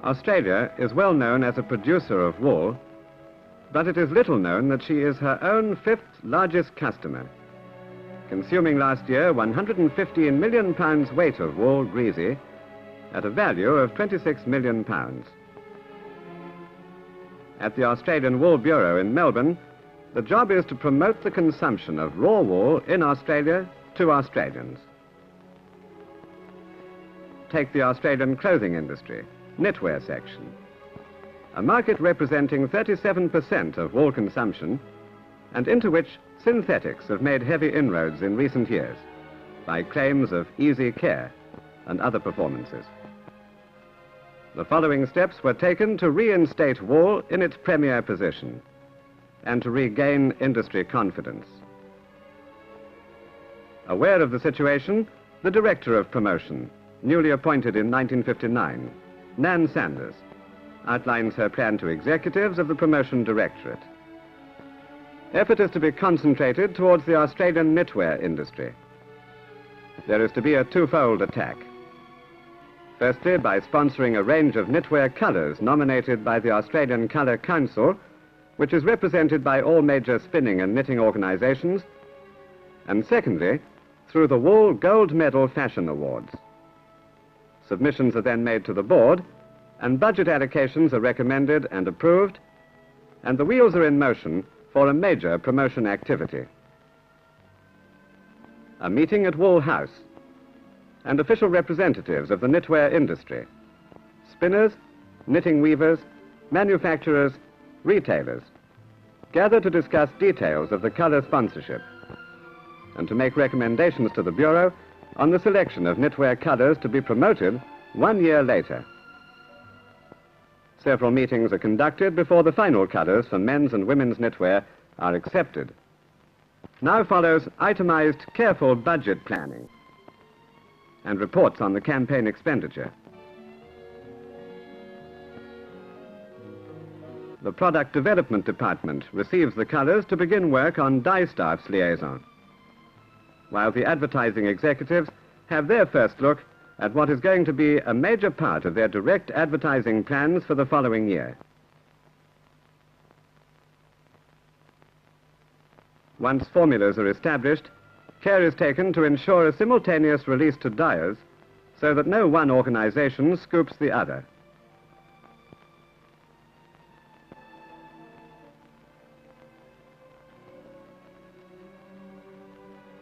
Australia is well known as a producer of wool, but it is little known that she is her own fifth largest customer, consuming last year 115 million pounds weight of wool greasy at a value of 26 million pounds. At the Australian Wool Bureau in Melbourne, the job is to promote the consumption of raw wool in Australia to Australians. Take the Australian clothing industry, knitwear section, a market representing 37% of wool consumption and into which synthetics have made heavy inroads in recent years by claims of easy care and other performances. The following steps were taken to reinstate wool in its premier position and to regain industry confidence. Aware of the situation, the Director of Promotion, newly appointed in 1959, Nan Sanders, outlines her plan to executives of the Promotion Directorate. Effort is to be concentrated towards the Australian knitwear industry. There is to be a twofold attack. Firstly, by sponsoring a range of knitwear colours nominated by the Australian Colour Council, which is represented by all major spinning and knitting organisations, and secondly, through the Wool Gold Medal Fashion Awards. Submissions are then made to the board, and budget allocations are recommended and approved, and the wheels are in motion for a major promotion activity. A meeting at Wool House, and official representatives of the knitwear industry, spinners, knitting weavers, manufacturers, retailers, gather to discuss details of the colour sponsorship and to make recommendations to the Bureau on the selection of knitwear colours to be promoted 1 year later. Several meetings are conducted before the final colours for men's and women's knitwear are accepted. Now follows itemised, careful budget planning and reports on the campaign expenditure. The Product Development Department receives the colours to begin work on dye staff's liaison, while the advertising executives have their first look at what is going to be a major part of their direct advertising plans for the following year. Once formulas are established, care is taken to ensure a simultaneous release to dyers so that no one organisation scoops the other.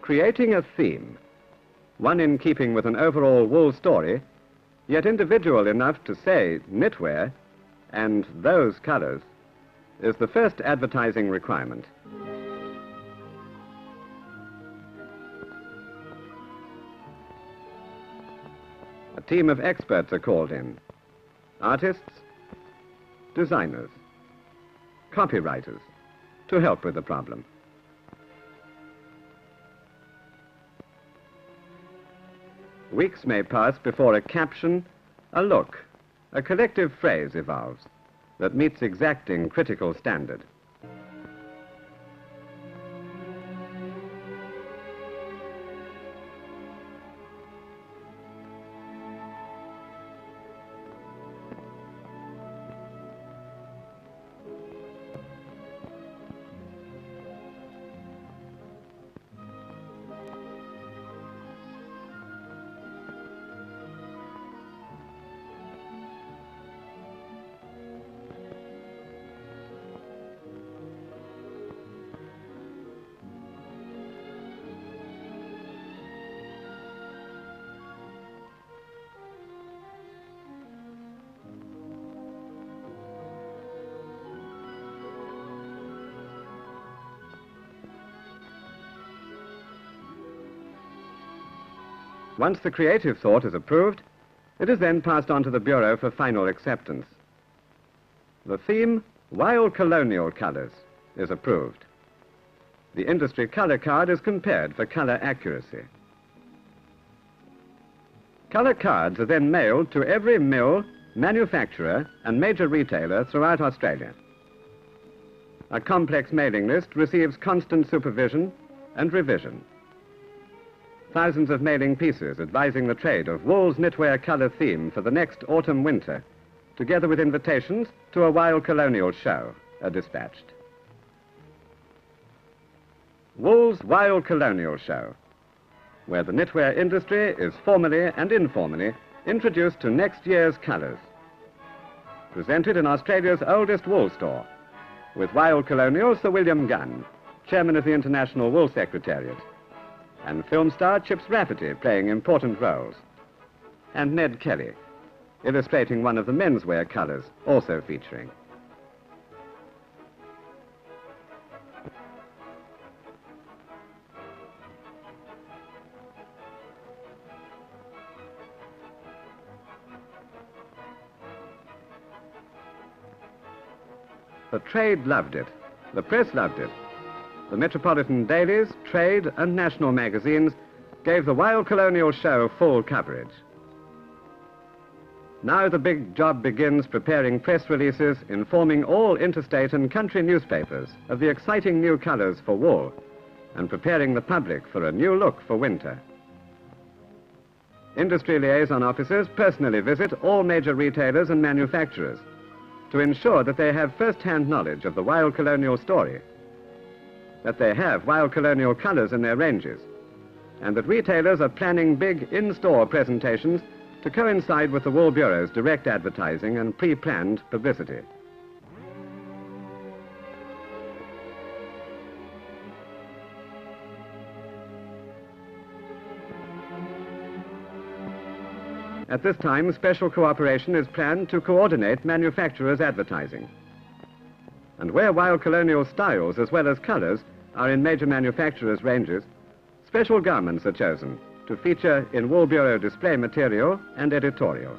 Creating a theme, one in keeping with an overall wool story, yet individual enough to say knitwear and those colours, is the first advertising requirement. A team of experts are called in: artists, designers, copywriters, to help with the problem. Weeks may pass before a caption, a look, a collective phrase evolves that meets exacting critical standard. Once the creative thought is approved, it is then passed on to the Bureau for final acceptance. The theme, Wild Colonial Colours, is approved. The industry colour card is compared for colour accuracy. Colour cards are then mailed to every mill, manufacturer and major retailer throughout Australia. A complex mailing list receives constant supervision and revision. Thousands of mailing pieces advising the trade of wool's knitwear colour theme for the next autumn-winter together with invitations to a wild colonial show, are dispatched. Wool's Wild Colonial Show, where the knitwear industry is formally and informally introduced to next year's colours. Presented in Australia's oldest wool store, with Wild Colonial Sir William Gunn, chairman of the International Wool Secretariat, and film star Chips Rafferty playing important roles, and Ned Kelly, illustrating one of the menswear colours, also featuring. The trade loved it. The press loved it. The metropolitan dailies, trade and national magazines gave the Wild Colonial Show full coverage. Now the big job begins preparing press releases informing all interstate and country newspapers of the exciting new colours for wool and preparing the public for a new look for winter. Industry liaison officers personally visit all major retailers and manufacturers to ensure that they have first-hand knowledge of the Wild Colonial story, that they have Wild Colonial colours in their ranges, and that retailers are planning big in-store presentations to coincide with the Wool Bureau's direct advertising and pre-planned publicity. At this time, special cooperation is planned to coordinate manufacturers' advertising. And where Wild Colonial styles as well as colours are in major manufacturers' ranges, special garments are chosen to feature in Wool Bureau display material and editorial.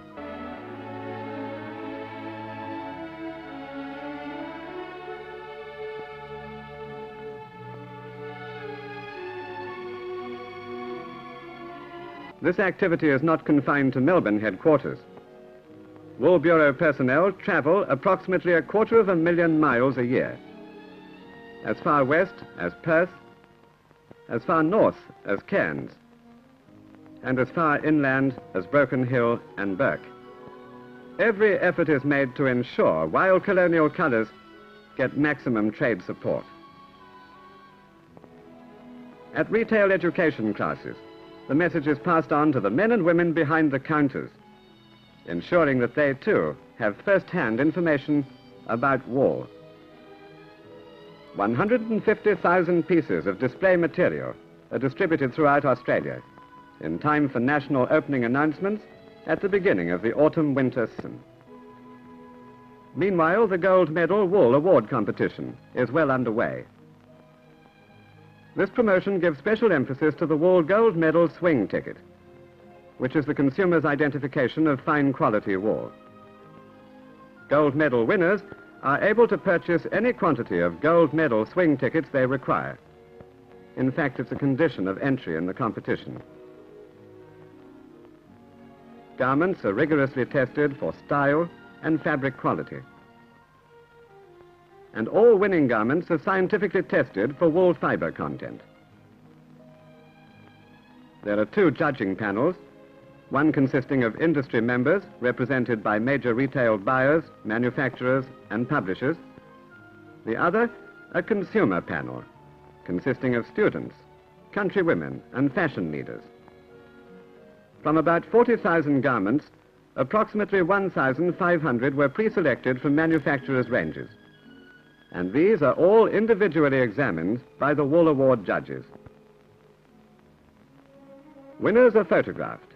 This activity is not confined to Melbourne headquarters. Wool Bureau personnel travel approximately 250,000 miles a year, as far west as Perth, as far north as Cairns, and as far inland as Broken Hill and Burke. Every effort is made to ensure Wild Colonial colours get maximum trade support. At retail education classes, the message is passed on to the men and women behind the counters, ensuring that they too have first-hand information about wool. 150,000 pieces of display material are distributed throughout Australia in time for national opening announcements at the beginning of the autumn-winter season. Meanwhile, the Gold Medal Wool Award competition is well underway. This promotion gives special emphasis to the Wool Gold Medal swing ticket, which is the consumer's identification of fine quality wool. Gold Medal winners are able to purchase any quantity of Gold Medal swing tickets they require. In fact, it's a condition of entry in the competition. Garments are rigorously tested for style and fabric quality. And all winning garments are scientifically tested for wool fibre content. There are 2 judging panels, one consisting of industry members represented by major retail buyers, manufacturers and publishers, the other a consumer panel consisting of students, countrywomen and fashion leaders. From about 40,000 garments, approximately 1,500 were pre-selected from manufacturers' ranges, and these are all individually examined by the Wool Award judges. Winners are photographed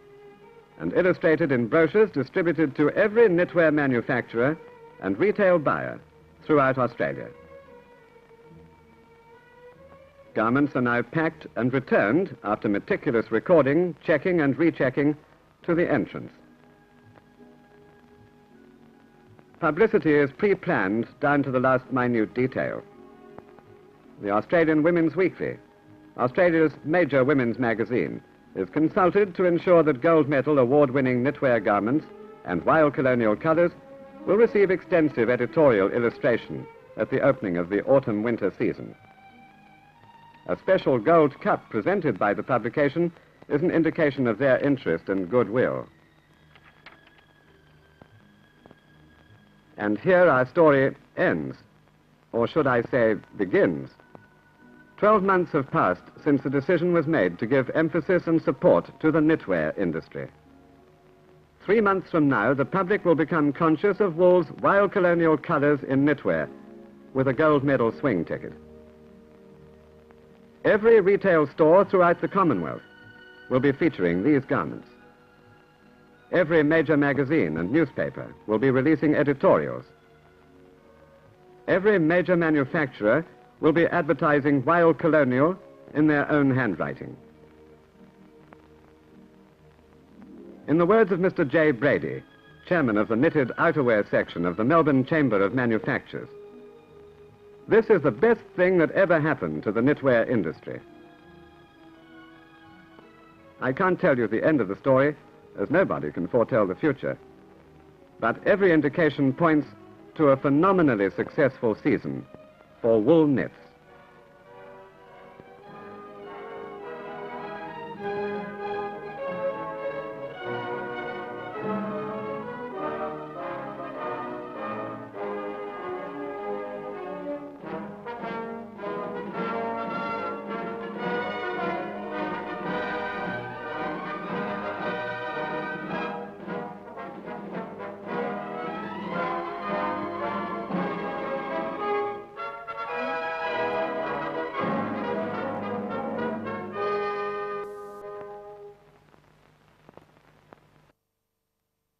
and illustrated in brochures distributed to every knitwear manufacturer and retail buyer throughout Australia. Garments are now packed and returned after meticulous recording, checking and rechecking to the entrance. Publicity is pre-planned down to the last minute detail. The Australian Women's Weekly, Australia's major women's magazine, is consulted to ensure that Gold Medal award-winning knitwear garments and Wild Colonial colours will receive extensive editorial illustration at the opening of the autumn-winter season. A special gold cup presented by the publication is an indication of their interest and goodwill. And here our story ends, or should I say begins. 12 months have passed since the decision was made to give emphasis and support to the knitwear industry. 3 months from now, the public will become conscious of wool's wild colonial colors in knitwear, with a gold medal swing ticket. Every retail store throughout the Commonwealth will be featuring these garments. Every major magazine and newspaper will be releasing editorials. Every major manufacturer will be advertising wild colonial in their own handwriting. In the words of Mr. J. Brady, chairman of the knitted outerwear section of the Melbourne Chamber of Manufacturers, this is the best thing that ever happened to the knitwear industry. I can't tell you the end of the story, as nobody can foretell the future. But every indication points to a phenomenally successful season for wool knits.